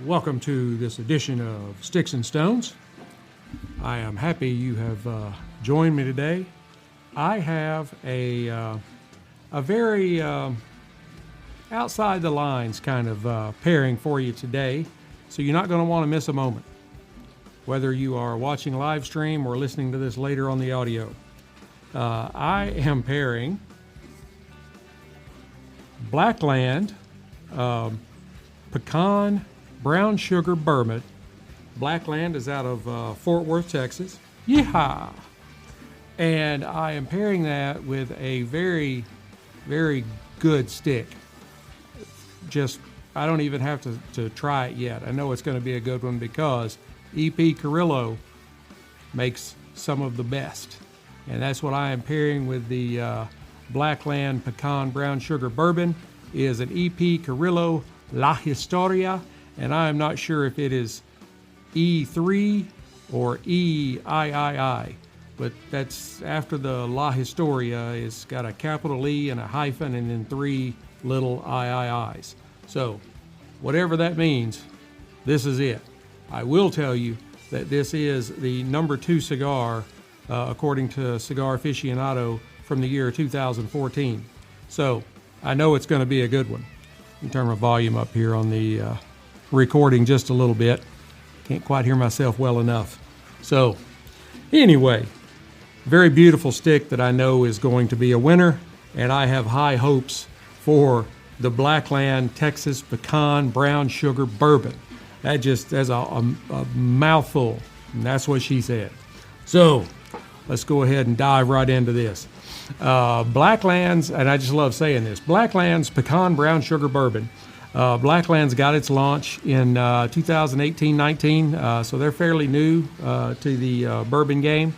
Welcome to this edition of Sticks-n-Stonez. I am happy you have joined me today. I have a very outside the lines kind of pairing for you today, so you're not going to want to miss a moment, whether you are watching live stream or listening to this later on the audio. I am pairing Blackland Pecan Brown Sugar Bourbon. Blackland is out of Fort Worth, Texas. Yeehaw! And I am pairing that with a very, very good stick. I don't even have to try it yet. I know it's going to be a good one because EP Carrillo makes some of the best. And that's what I am pairing with the Blackland Pecan Brown Sugar Bourbon is an EP Carrillo La Historia. And I am not sure if it is E3 or EIII, but that's after the La Historia. It's got a capital E and a hyphen and then three little IIIs. So whatever that means, this is it. I will tell you that this is the number 2 cigar, according to Cigar Aficionado, from the year 2014. So I know it's going to be a good one. Let me turn my volume up here on the recording just a little bit. Can't quite hear myself well enough. So anyway, very beautiful stick that I know is going to be a winner, and I have high hopes for the Blackland Texas Pecan Brown Sugar Bourbon. That's a mouthful, and that's what she said. So let's go ahead and dive right into this. Blackland's, and I just love saying this, Blackland's Pecan Brown Sugar Bourbon. Blackland's got its launch in 2018-19, so they're fairly new to the bourbon game.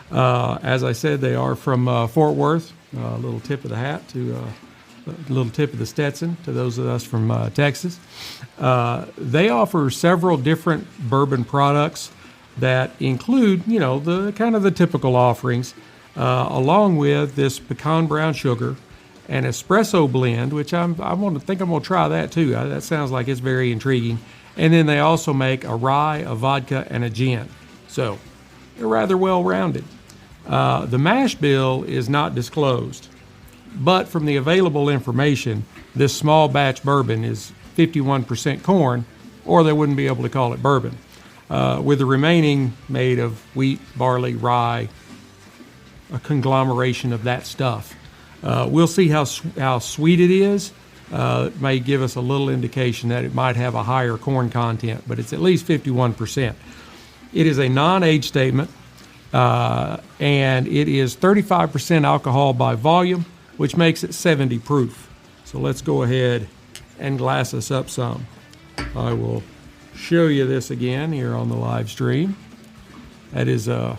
As I said, they are from Fort Worth. A little tip of the hat to a little tip of the Stetson to those of us from Texas. They offer several different bourbon products that include, the kind of the typical offerings, along with this pecan brown sugar, an espresso blend, which I'm going to try that too. That sounds like it's very intriguing. And then they also make a rye, a vodka, and a gin. So they're rather well rounded. The mash bill is not disclosed, but from the available information, this small batch bourbon is 51% corn, or they wouldn't be able to call it bourbon. With the remaining made of wheat, barley, rye, a conglomeration of that stuff. We'll see how sweet it is. It may give us a little indication that it might have a higher corn content, but it's at least 51%. It is a non-age statement, and it is 35% alcohol by volume, which makes it 70 proof. So let's go ahead and glass us up some. I will show you this again here on the live stream. That is, that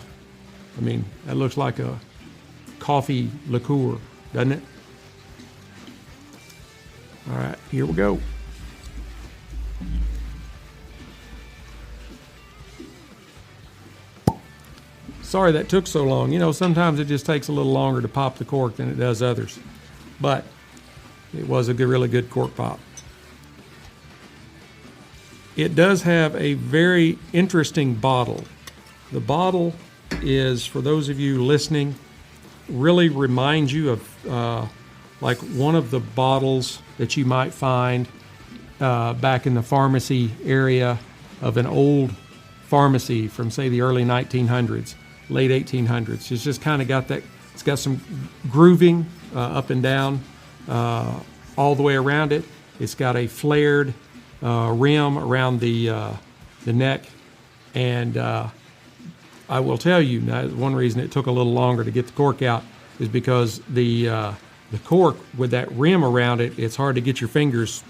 looks like a coffee liqueur, doesn't it? All right, here we go. Sorry that took so long. Sometimes it just takes a little longer to pop the cork than it does others. But it was a really good cork pop. It does have a very interesting bottle. The bottle is, for those of you listening, really reminds you of like one of the bottles that you might find back in the pharmacy area of an old pharmacy from, say, the early 1900s, late 1800s. It's just kind of got that, it's got some grooving up and down all the way around it. It's got a flared rim around the neck, and I will tell you, now, one reason it took a little longer to get the cork out is because the cork with that rim around it, it's hard to get your fingers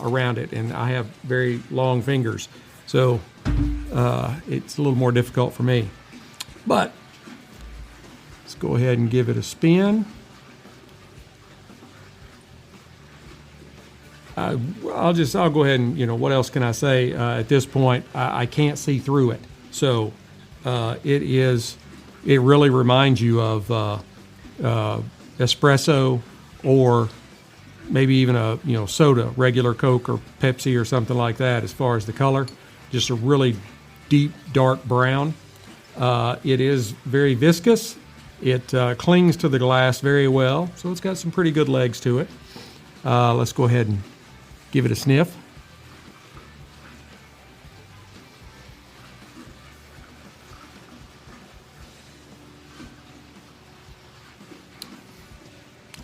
around it, and I have very long fingers, so it's a little more difficult for me. But let's go ahead and give it a spin. I'll go ahead and, what else can I say at this point? I can't see through it, so it really reminds you of espresso or maybe even a soda, regular Coke or Pepsi or something like that. As far as the color, just a really deep dark brown. It is very viscous. It clings to the glass very well, so it's got some pretty good legs to it. Let's go ahead and give it a sniff.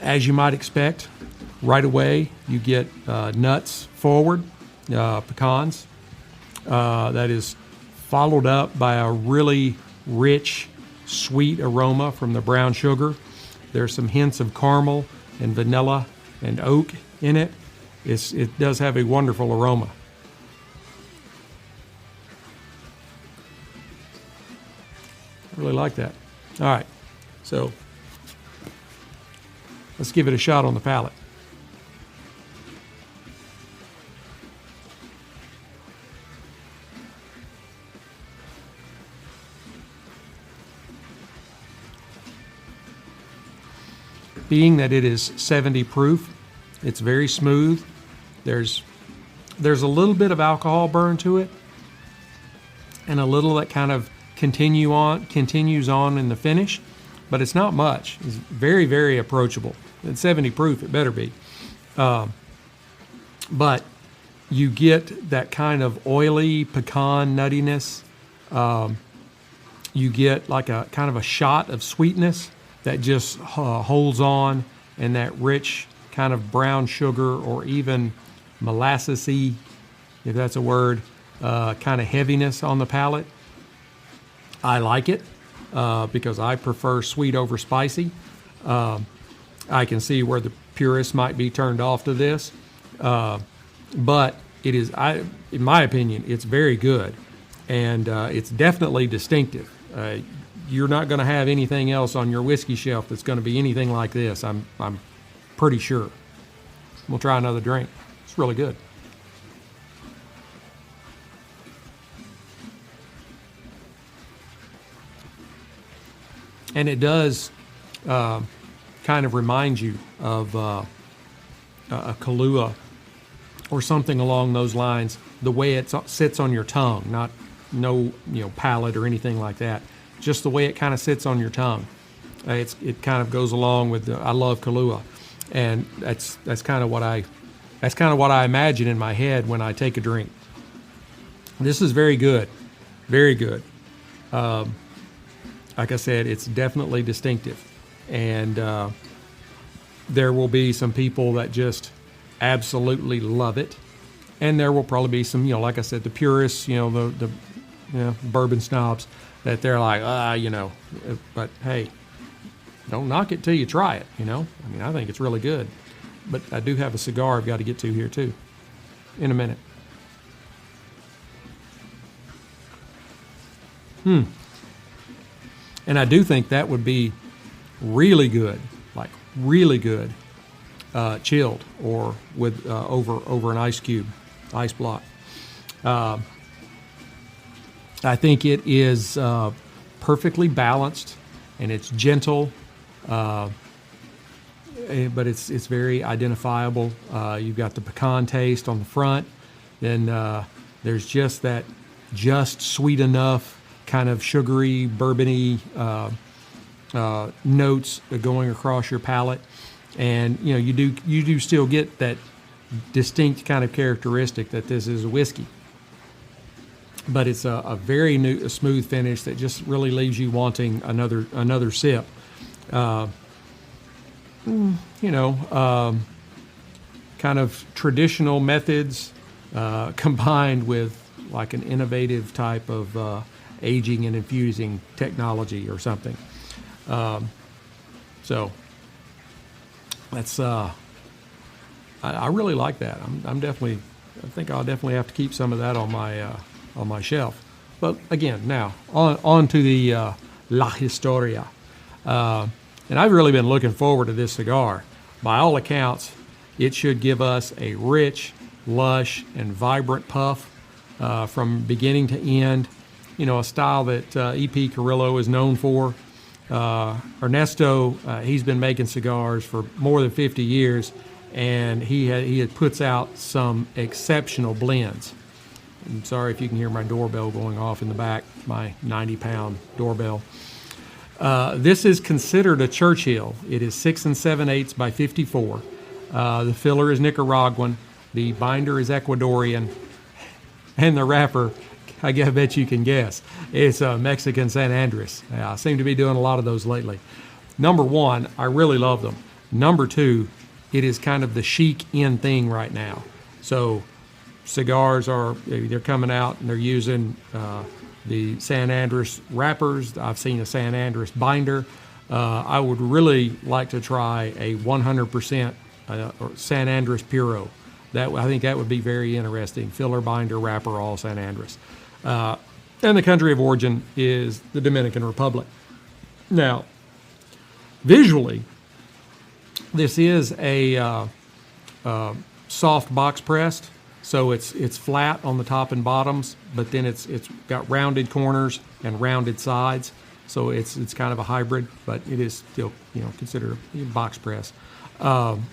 As you might expect, right away you get nuts forward, pecans. That is followed up by a really rich, sweet aroma from the brown sugar. There's some hints of caramel and vanilla and oak in it. It does have a wonderful aroma. I really like that. All right, so let's give it a shot on the palate. Being that it is 70 proof, it's very smooth. There's a little bit of alcohol burn to it, and a little that kind of continues on in the finish, but it's not much. It's very, very approachable. At 70 proof, it better be. But you get that kind of oily pecan nuttiness. You get like a kind of a shot of sweetness that just holds on, and that rich kind of brown sugar or even molassesy, if that's a word, kind of heaviness on the palate. I like it because I prefer sweet over spicy. I can see where the purists might be turned off to this, but it is, in my opinion, it's very good, and it's definitely distinctive. You're not going to have anything else on your whiskey shelf that's going to be anything like this. I'm pretty sure. We'll try another drink. It's really good. And it does kind of remind you of a Kahlua or something along those lines. The way it sits on your tongue, no palate or anything like that. Just the way it kind of sits on your tongue. It kind of goes along with I love Kahlua, and that's kind of what I imagine in my head when I take a drink. This is very good, very good. Like I said, it's definitely distinctive, and there will be some people that just absolutely love it, and there will probably be some, like I said, the purists, the bourbon snobs, that they're like, but hey, don't knock it till you try it, I think it's really good. But I do have a cigar I've got to get to here too, in a minute. And I do think that would be really good, like really good, chilled or with over an ice cube, ice block. I think it is perfectly balanced, and it's gentle, but it's very identifiable. You've got the pecan taste on the front, then there's just that sweet enough kind of sugary, bourbony notes going across your palate, and you do still get that distinct kind of characteristic that this is a whiskey. But it's a very smooth finish that just really leaves you wanting another sip. Kind of traditional methods combined with like an innovative type of aging and infusing technology or something. So that's I really like that. I think I'll definitely have to keep some of that on my shelf. But again, now on to the La Historia. And I've really been looking forward to this cigar. By all accounts, it should give us a rich, lush, and vibrant puff from beginning to end. A style that E.P. Carrillo is known for. Ernesto, he's been making cigars for more than 50 years, and he puts out some exceptional blends. I'm sorry if you can hear my doorbell going off in the back, my 90-pound doorbell. This is considered a Churchill. It is 6 7/8 by 54. The filler is Nicaraguan. The binder is Ecuadorian. And the wrapper, I bet you can guess, it's a Mexican San Andres. I seem to be doing a lot of those lately. Number one, I really love them. Number two, it is kind of the chic in thing right now. So cigars they're coming out and they're using the San Andres wrappers. I've seen a San Andres binder. I would really like to try a 100% San Andres Puro. I think that would be very interesting. Filler, binder, wrapper, all San Andres. And the country of origin is the Dominican Republic. Now, visually, this is a soft box pressed, so it's flat on the top and bottoms, but then it's got rounded corners and rounded sides, so it's kind of a hybrid, but it is still considered a box press.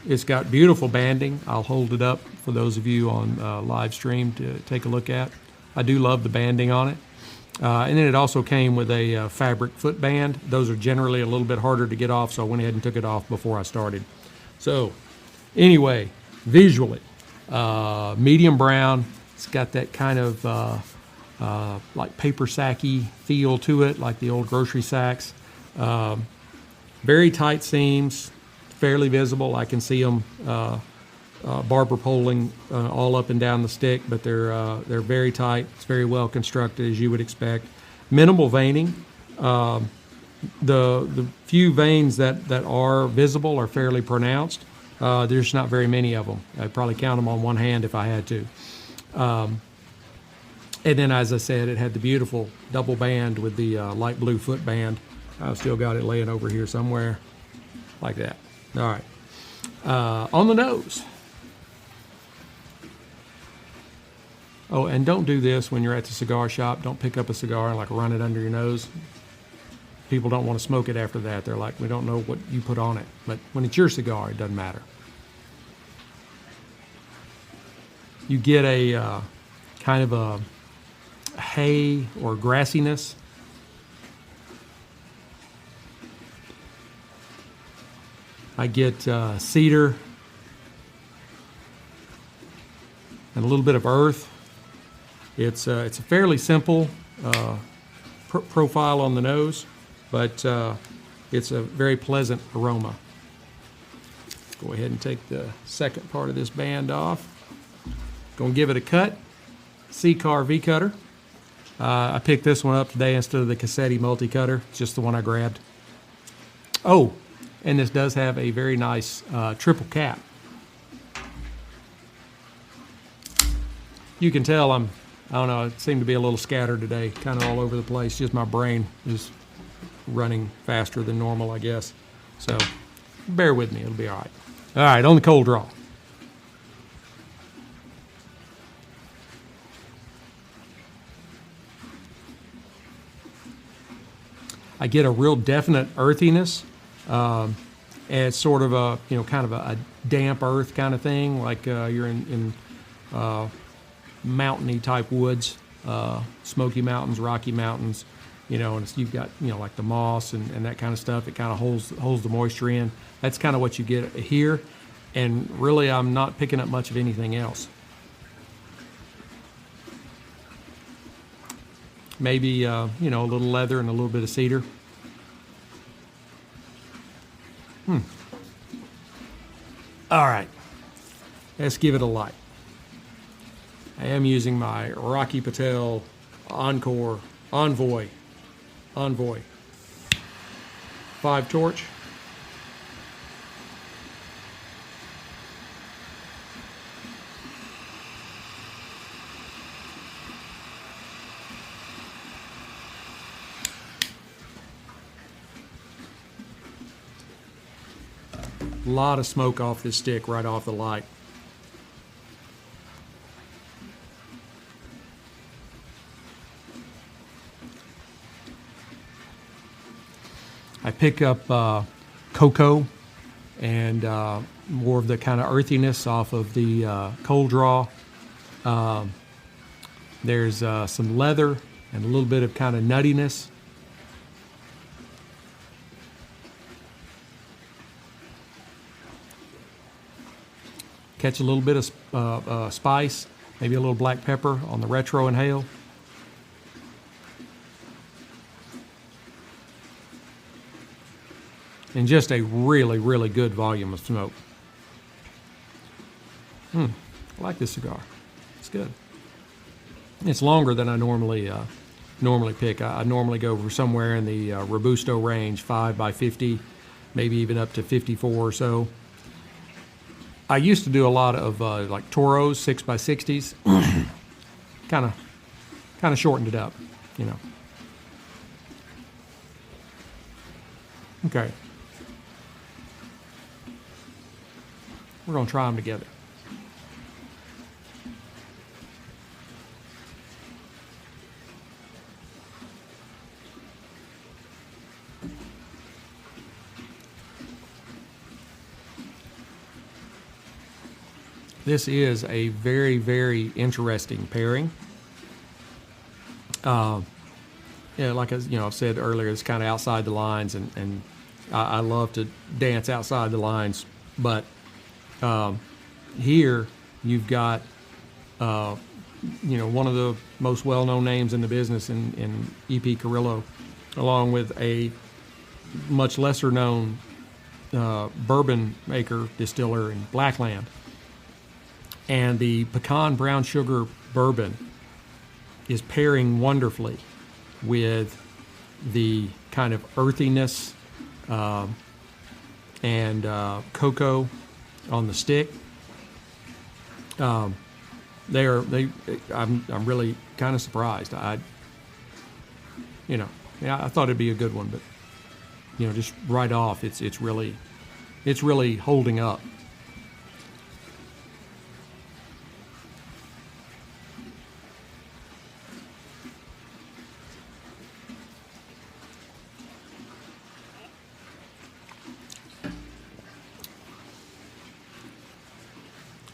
It's got beautiful banding. I'll hold it up for those of you on live stream to take a look at. I do love the banding on it. And then it also came with a fabric foot band. Those are generally a little bit harder to get off, so I went ahead and took it off before I started. So anyway, visually, medium brown. It's got that kind of like paper sacky feel to it, like the old grocery sacks. Very tight seams, fairly visible. I can see them barber poling all up and down the stick, but they're very tight. It's very well constructed, as you would expect. Minimal veining. The few veins that are visible are fairly pronounced. There's not very many of them. I'd probably count them on one hand if I had to. And then, as I said, it had the beautiful double band with the light blue foot band. I've still got it laying over here somewhere, like that. All right. On the nose. Oh, and don't do this when you're at the cigar shop. Don't pick up a cigar and like run it under your nose. People don't want to smoke it after that. They're like, we don't know what you put on it. But when it's your cigar, it doesn't matter. You get a kind of a hay or grassiness. I get cedar and a little bit of earth. It's a fairly simple profile on the nose, but it's a very pleasant aroma. Go ahead and take the second part of this band off. Gonna give it a cut. Cigar V cutter. I picked this one up today instead of the Cassetti multi-cutter. It's just the one I grabbed. Oh, and this does have a very nice triple cap. You can tell I don't know, it seemed to be a little scattered today, kind of all over the place. Just my brain is running faster than normal, I guess. So bear with me, it'll be all right. All right, on the cold draw. I get a real definite earthiness. And it's sort of a, kind of a damp earth kind of thing, like you're in mountainy type woods, Smoky Mountains, Rocky Mountains, and you've got, like the moss and that kind of stuff. It kind of holds the moisture in. That's kind of what you get here. And really, I'm not picking up much of anything else. Maybe, a little leather and a little bit of cedar. All right, let's give it a light. I am using my Rocky Patel Envoy 5 torch. A lot of smoke off this stick right off the light. I pick up cocoa and more of the kind of earthiness off of the cold draw. There's some leather and a little bit of kind of nuttiness. Catch a little bit of spice, maybe a little black pepper on the retro inhale. And just a really, really good volume of smoke. I like this cigar. It's good. It's longer than I normally pick. I normally go for somewhere in the Robusto range, 5 by 50, maybe even up to 54 or so. I used to do a lot of like Toros, 6 by 60s. kind of shortened it up, you know. Okay. We're going to try them together. This is a very, very interesting pairing. Yeah, like I've said earlier, it's kind of outside the lines, and I love to dance outside the lines. But here you've got one of the most well-known names in the business in E.P. Carrillo, along with a much lesser-known bourbon maker, distiller in Blackland. And the pecan brown sugar bourbon is pairing wonderfully with the kind of earthiness and cocoa on the stick. I'm really kind of surprised. I thought it'd be a good one, but just right off, it's really holding up.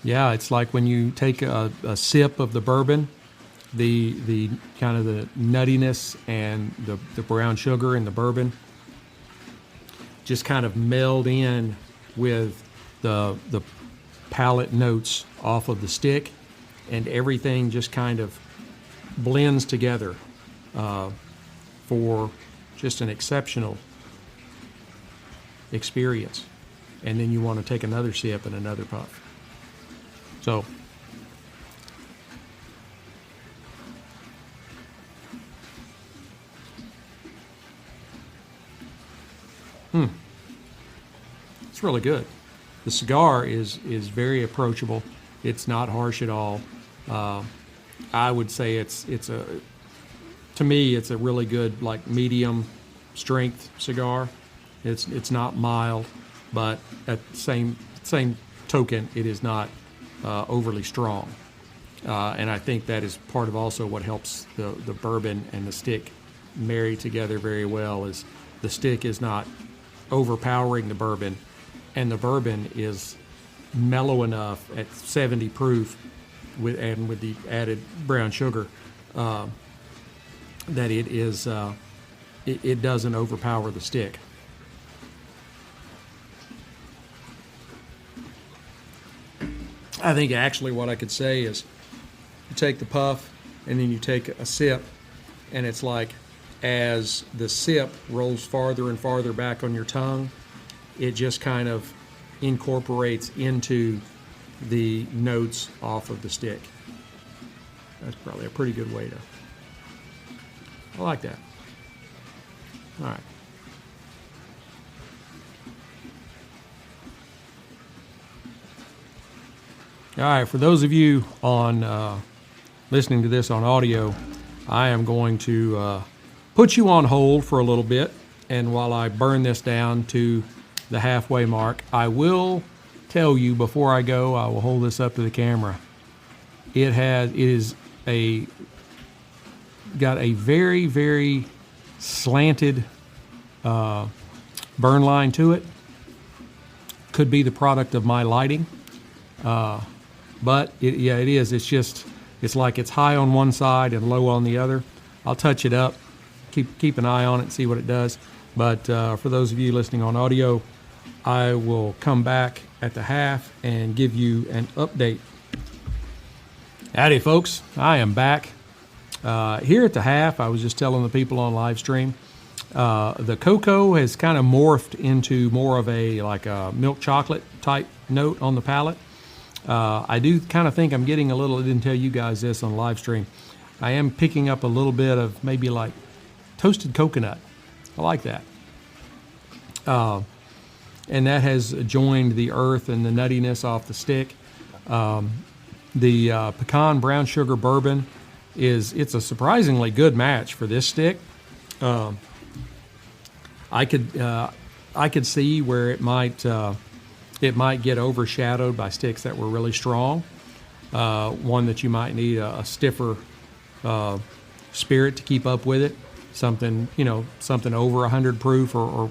Yeah, it's like when you take a sip of the bourbon, the kind of the nuttiness and the brown sugar in the bourbon just kind of meld in with the palate notes off of the stick, and everything just kind of blends together for just an exceptional experience. And then you want to take another sip and another puff. So, it's really good. The cigar is very approachable. It's not harsh at all. I would say to me it's a really good, like, medium strength cigar. It's not mild, but at the same token, it is not overly strong, and I think that is part of also what helps the bourbon and the stick marry together very well. Is the stick is not overpowering the bourbon, and the bourbon is mellow enough at 70 proof with the added brown sugar that it doesn't overpower the stick. I think actually what I could say is you take the puff and then you take a sip, and it's like as the sip rolls farther and farther back on your tongue, it just kind of incorporates into the notes off of the stick. That's probably a pretty good way to. I like that. All right. All right, for those of you on listening to this on audio, I am going to put you on hold for a little bit, and while I burn this down to the halfway mark, I will tell you before I go, I will hold this up to the camera. It is got a very, very slanted burn line to it. could be the product of my lighting. But it is. It's like it's high on one side and low on the other. I'll touch it up, keep an eye on it and see what it does. But for those of you listening on audio, I will come back at the half and give you an update. Howdy, folks. I am back. Here at the half, I was just telling the people on live stream, the cocoa has kind of morphed into more of a milk chocolate type note on the palate. I do kind of think I'm getting a little, I didn't tell you guys this on live stream, I am picking up a little bit of maybe like toasted coconut. I like that. And that has joined the earth and the nuttiness off the stick. The pecan brown sugar bourbon it's a surprisingly good match for this stick. I could see where it might get overshadowed by sticks that were really strong. One that you might need a stiffer spirit to keep up with it. Something over 100 proof, or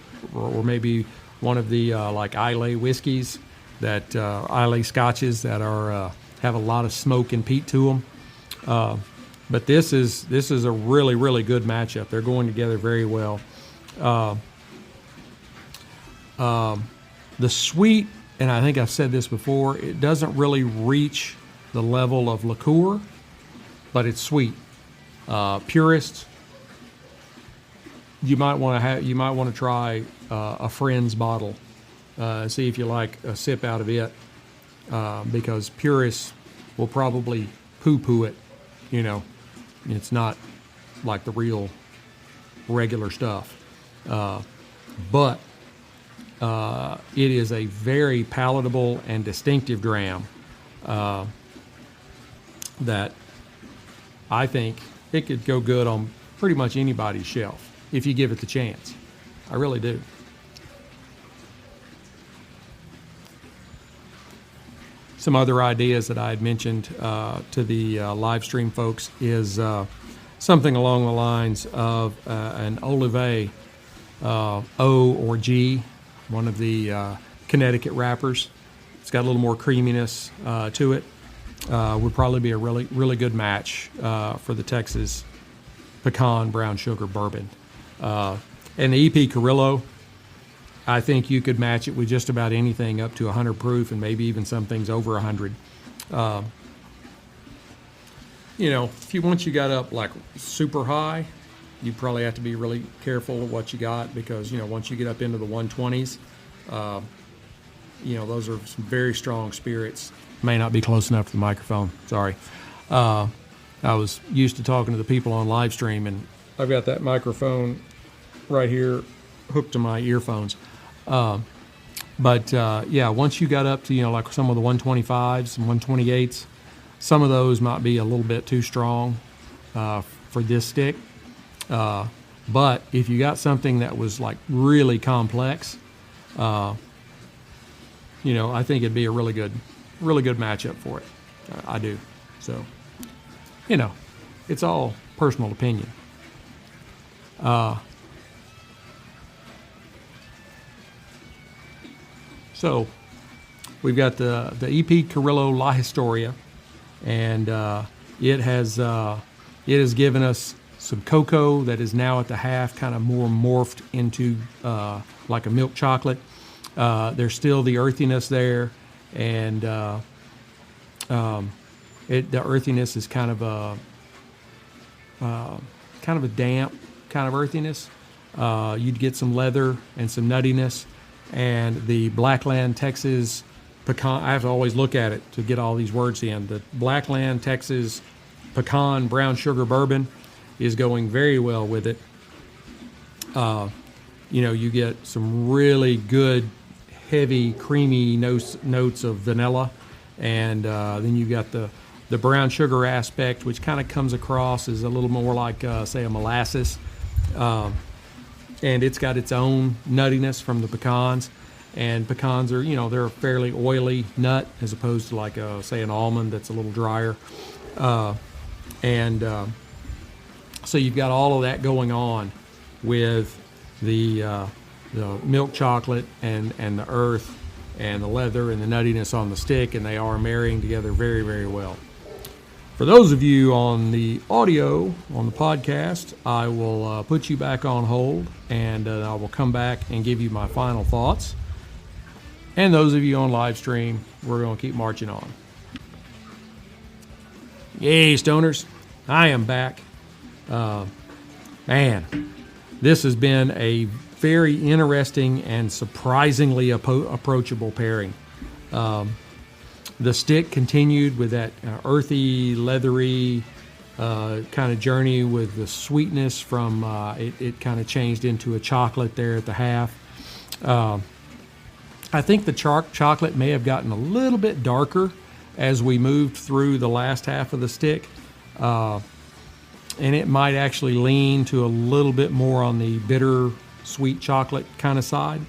maybe one of the like EIII whiskeys, that EIII scotches that are have a lot of smoke and peat to them. But this is a really, really good matchup. They're going together very well. The sweet, and I think I've said this before, it doesn't really reach the level of liqueur, but it's sweet. Purists, you might want to try a friend's bottle, see if you like a sip out of it, because purists will probably poo-poo it. It's not like the real regular stuff, but it is a very palatable and distinctive dram that I think it could go good on pretty much anybody's shelf if you give it the chance. I really do. Some other ideas that I had mentioned to the live stream folks is something along the lines of an Olivet O or G, one of the Connecticut wrappers. It's got a little more creaminess to it. Would probably be a really, really good match for the Texas pecan brown sugar bourbon. And the EP Carrillo, I think you could match it with just about anything up to 100 proof, and maybe even some things over 100. Once you got up like super high, you probably have to be really careful of what you got, because once you get up into the 120s, those are some very strong spirits. May not be close enough to the microphone. Sorry. I was used to talking to the people on live stream, and I've got that microphone right here hooked to my earphones. But once you got up to, like some of the 125s and 128s, some of those might be a little bit too strong for this stick. But if you got something that was like really complex, I think it'd be a really good matchup for it. I do. So, it's all personal opinion. So we've got the EP Carrillo La Historia, and it has given us some cocoa that is now at the half kind of more morphed into like a milk chocolate. There's still the earthiness there, and the earthiness is kind of a damp kind of earthiness. You'd get some leather and some nuttiness. And the Blackland, Texas pecan, I have to always look at it to get all these words in. The Blackland, Texas pecan brown sugar bourbon is going very well with it. You get some really good, heavy, creamy notes of vanilla. And then you got the brown sugar aspect, which kind of comes across as a little more like, say, a molasses. And it's got its own nuttiness from the pecans. And pecans are, they're a fairly oily nut as opposed to like, say, an almond that's a little drier. So you've got all of that going on with the milk chocolate and the earth and the leather and the nuttiness on the stick, and they are marrying together very, very well. For those of you on the audio, on the podcast, I will put you back on hold, and I will come back and give you my final thoughts. And those of you on live stream, we're going to keep marching on. Yay, stoners. I am back. Man, this has been a very interesting and surprisingly approachable pairing. The stick continued with that earthy, leathery kind of journey with the sweetness from it kind of changed into a chocolate there at the half. I think the chocolate may have gotten a little bit darker as we moved through the last half of the stick. And it might actually lean to a little bit more on the bitter, sweet chocolate kind of side.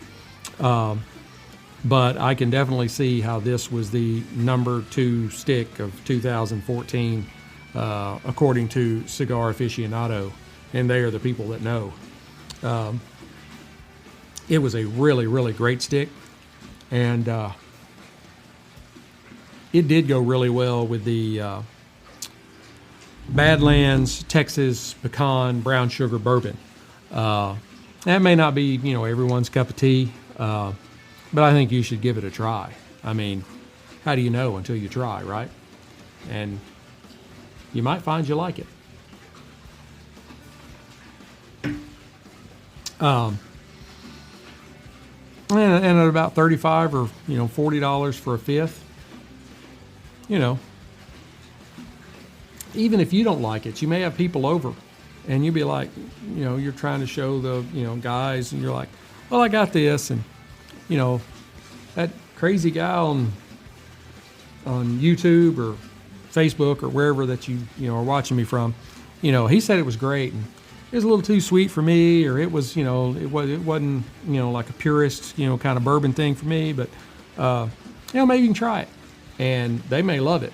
But I can definitely see how this was the number 2 stick of 2014, according to Cigar Aficionado, and they are the people that know. It was a really, really great stick, and it did go really well with the Badlands Texas Pecan Brown Sugar Bourbon. That may not be, everyone's cup of tea, but I think you should give it a try. I mean, how do you know until you try, right? And you might find you like it. And at about $35 or $40 for a fifth, even if you don't like it, you may have people over, and you'll be like, you're trying to show the guys, and you're like, well, I got this, and that crazy guy on YouTube or Facebook or wherever that you are watching me from, he said it was great, and it was a little too sweet for me, or it was it wasn't like a purist kind of bourbon thing for me, but maybe you can try it, and they may love it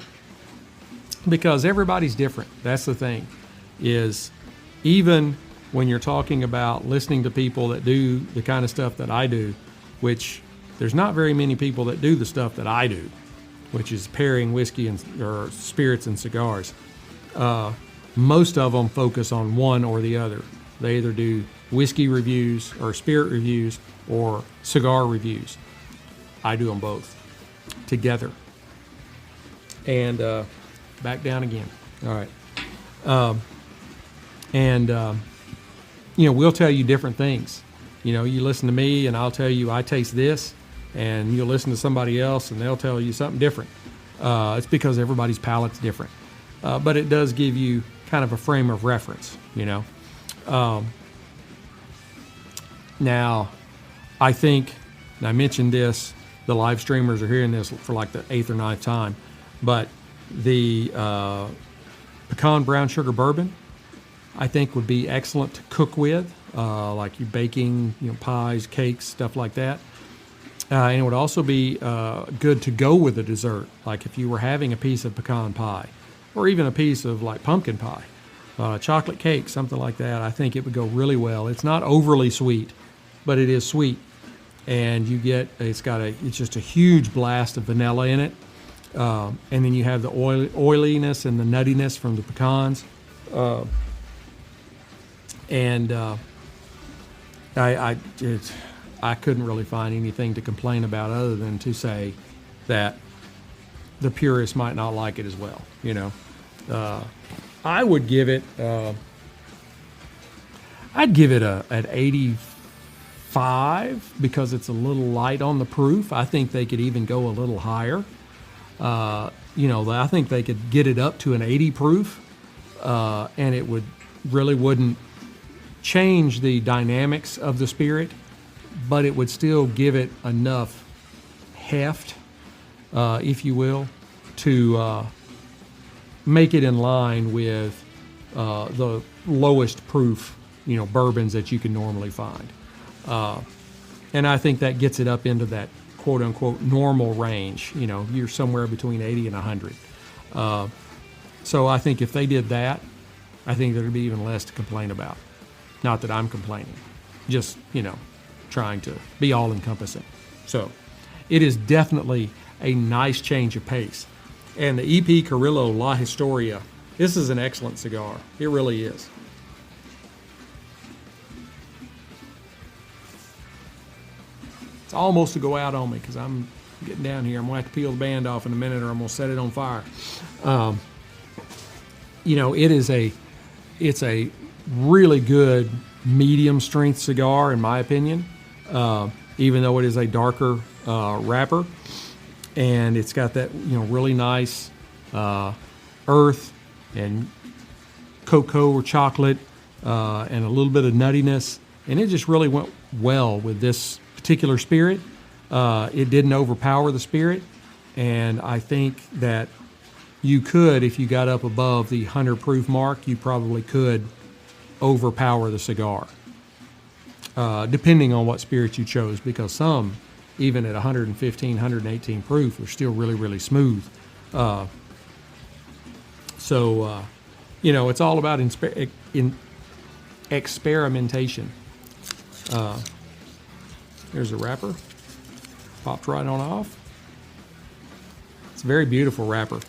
because everybody's different. That's the thing, is even when you're talking about listening to people that do the kind of stuff that I do, which there's not very many people that do the stuff that I do, which is pairing whiskey or spirits and cigars. Most of them focus on one or the other. They either do whiskey reviews or spirit reviews or cigar reviews. I do them both together. And back down again. All right. We'll tell you different things. You listen to me and I'll tell you I taste this, and you'll listen to somebody else and they'll tell you something different. It's because everybody's palate's different. But it does give you kind of a frame of reference, Now, I think, and I mentioned this, the live streamers are hearing this for like the 8th or 9th time, but the pecan brown sugar bourbon, I think would be excellent to cook with, like you baking, pies, cakes, stuff like that. And it would also be good to go with a dessert, like if you were having a piece of pecan pie, or even a piece of like pumpkin pie, chocolate cake, something like that. I think it would go really well. It's not overly sweet, but it is sweet, and it's just a huge blast of vanilla in it, and then you have the oiliness and the nuttiness from the pecans. I couldn't really find anything to complain about other than to say that the purists might not like it as well. I would give it. I'd give it an 85 because it's a little light on the proof. I think they could even go a little higher. I think they could get it up to an 80 proof, and it wouldn't change the dynamics of the spirit, but it would still give it enough heft, if you will, to make it in line with the lowest proof, bourbons that you can normally find. And I think that gets it up into that quote unquote normal range. You're somewhere between 80 and 100. So I think if they did that, I think there'd be even less to complain about. Not that I'm complaining, just, trying to be all encompassing. So it is definitely a nice change of pace. And the EP Carrillo La Historia, this is an excellent cigar. It really is. It's almost to go out on me because I'm getting down here. I'm going to have to peel the band off in a minute or I'm going to set it on fire. You know, it's a really good medium strength cigar in my opinion, even though it is a darker wrapper. And it's got that, you know, really nice earth and cocoa or chocolate and a little bit of nuttiness. And it just really went well with this particular spirit. It didn't overpower the spirit. And I think that you could, if you got up above the 100 proof mark, you probably could overpower the cigar, depending on what spirit you chose, because some, even at 115, 118 proof, are still really, really smooth. You know, it's all about experimentation. There's a wrapper. Popped right on off. It's a very beautiful wrapper.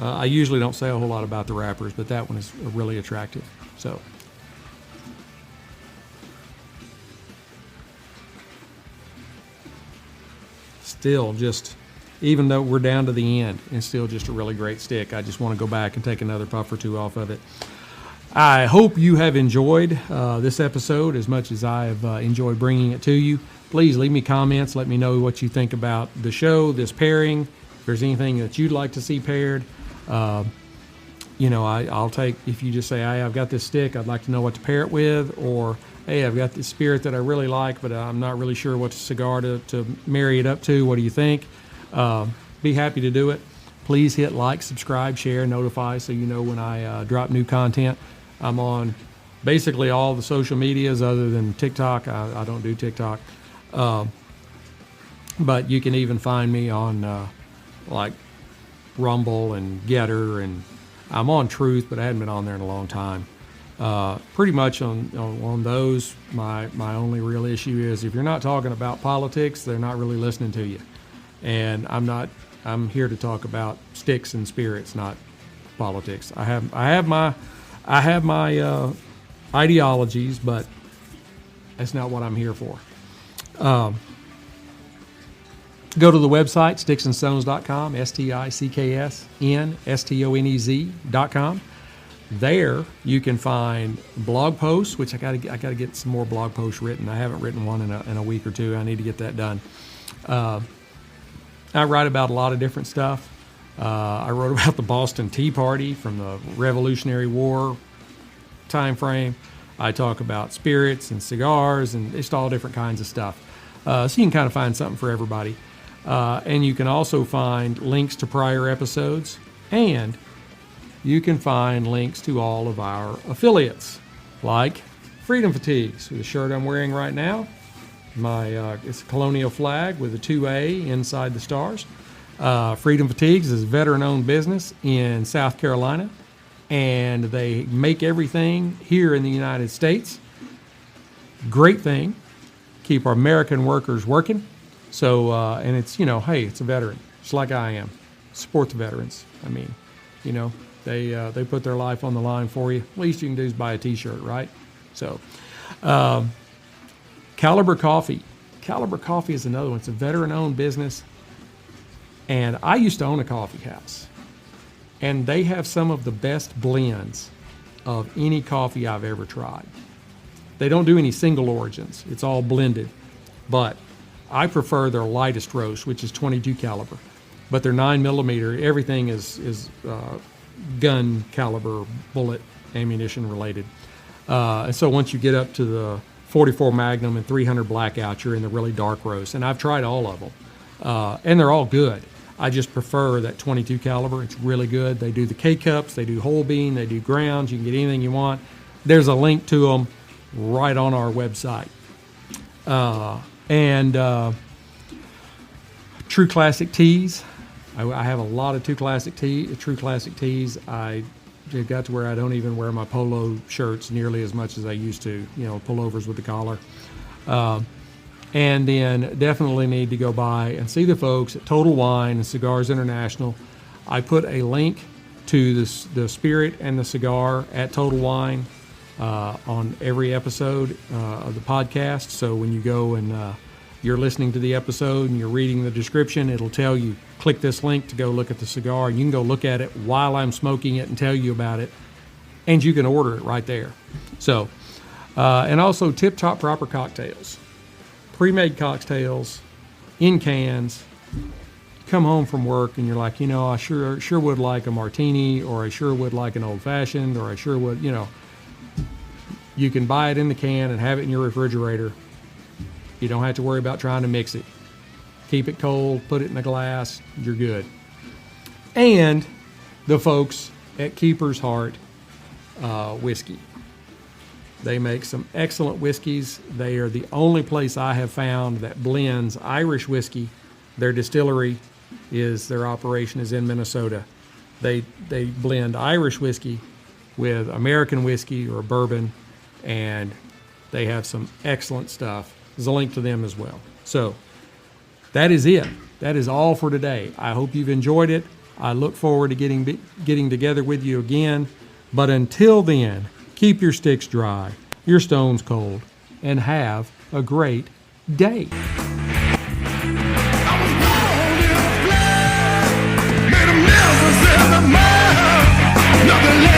I usually don't say a whole lot about the wrappers, but that one is really attractive. So. Still just, even though we're down to the end, it's still just a really great stick. I just want to go back and take another puff or two off of it. I hope you have enjoyed this episode as much as I have enjoyed bringing it to you. Please leave me comments. Let me know what you think about the show, this pairing. If there's anything that you'd like to see paired, you know, I'll take, if you just say, hey, I've got this stick, I'd like to know what to pair it with, or hey, I've got this spirit that I really like, but I'm not really sure what cigar to marry it up to. What do you think? Be happy to do it. Please hit like, subscribe, share, notify so you know when I drop new content. I'm on basically all the social medias other than TikTok. I don't do TikTok. But you can even find me on like Rumble and Getter, and I'm on Truth, but I hadn't been on there in a long time. Pretty much on those, my only real issue is if you're not talking about politics, they're not really listening to you. And I'm here to talk about sticks and spirits, not politics. I have my ideologies, but that's not what I'm here for. Go to the website, Sticks-n-Stonez.com, Sticksnstonez.com. There you can find blog posts, which I gotta get some more blog posts written. I haven't written one in a week or two. I need to get that done. I write about a lot of different stuff. I wrote about the Boston Tea Party from the Revolutionary War time frame. I talk about spirits and cigars and just all different kinds of stuff. So you can kind of find something for everybody. And you can also find links to prior episodes, and you can find links to all of our affiliates, like Freedom Fatigues, the shirt I'm wearing right now. It's a colonial flag with a 2A inside the stars. Freedom Fatigues is a veteran-owned business in South Carolina, and they make everything here in the United States. Great thing. Keep our American workers working. So, and it's, you know, hey, it's a veteran, just like I am. Support the veterans. I mean, you know, they put their life on the line for you. Least you can do is buy a T-shirt, right? So, Caliber Coffee. Caliber Coffee is another one. It's a veteran-owned business, and I used to own a coffee house, and they have some of the best blends of any coffee I've ever tried. They don't do any single origins. It's all blended, but I prefer their lightest roast, which is 22 caliber, but their 9mm, everything is gun caliber, bullet ammunition related. And so once you get up to the 44 Magnum and 300 Blackout, you're in the really dark roast. And I've tried all of them, and they're all good. I just prefer that 22 caliber. It's really good. They do the K-Cups, they do whole bean, they do grounds. You can get anything you want. There's a link to them right on our website. And True Classic Tees. I have a lot of True Classic Tees. I got to where I don't even wear my polo shirts nearly as much as I used to. You know, pullovers with the collar. And then definitely need to go by and see the folks at Total Wine and Cigars International. I put a link to the spirit and the cigar at Total Wine on every episode of the podcast. So when you go and you're listening to the episode and you're reading the description, it'll tell you, click this link to go look at the cigar. And you can go look at it while I'm smoking it and tell you about it. And you can order it right there. So, and also Tip Top Proper Cocktails. Pre-made cocktails in cans. Come home from work and you're like, I sure would like a martini, or I sure would like an old fashioned, or I sure would, you can buy it in the can and have it in your refrigerator. You don't have to worry about trying to mix it. Keep it cold, put it in a glass, you're good. And the folks at Keeper's Heart Whiskey. They make some excellent whiskeys. They are the only place I have found that blends Irish whiskey. Their distillery their operation is in Minnesota. They blend Irish whiskey with American whiskey or bourbon, and they have some excellent stuff. There's a link to them as well. So that is it. That is all for today. I hope you've enjoyed it. I look forward to getting together with you again. But until then, keep your sticks dry, your stones cold, and have a great day. Nothing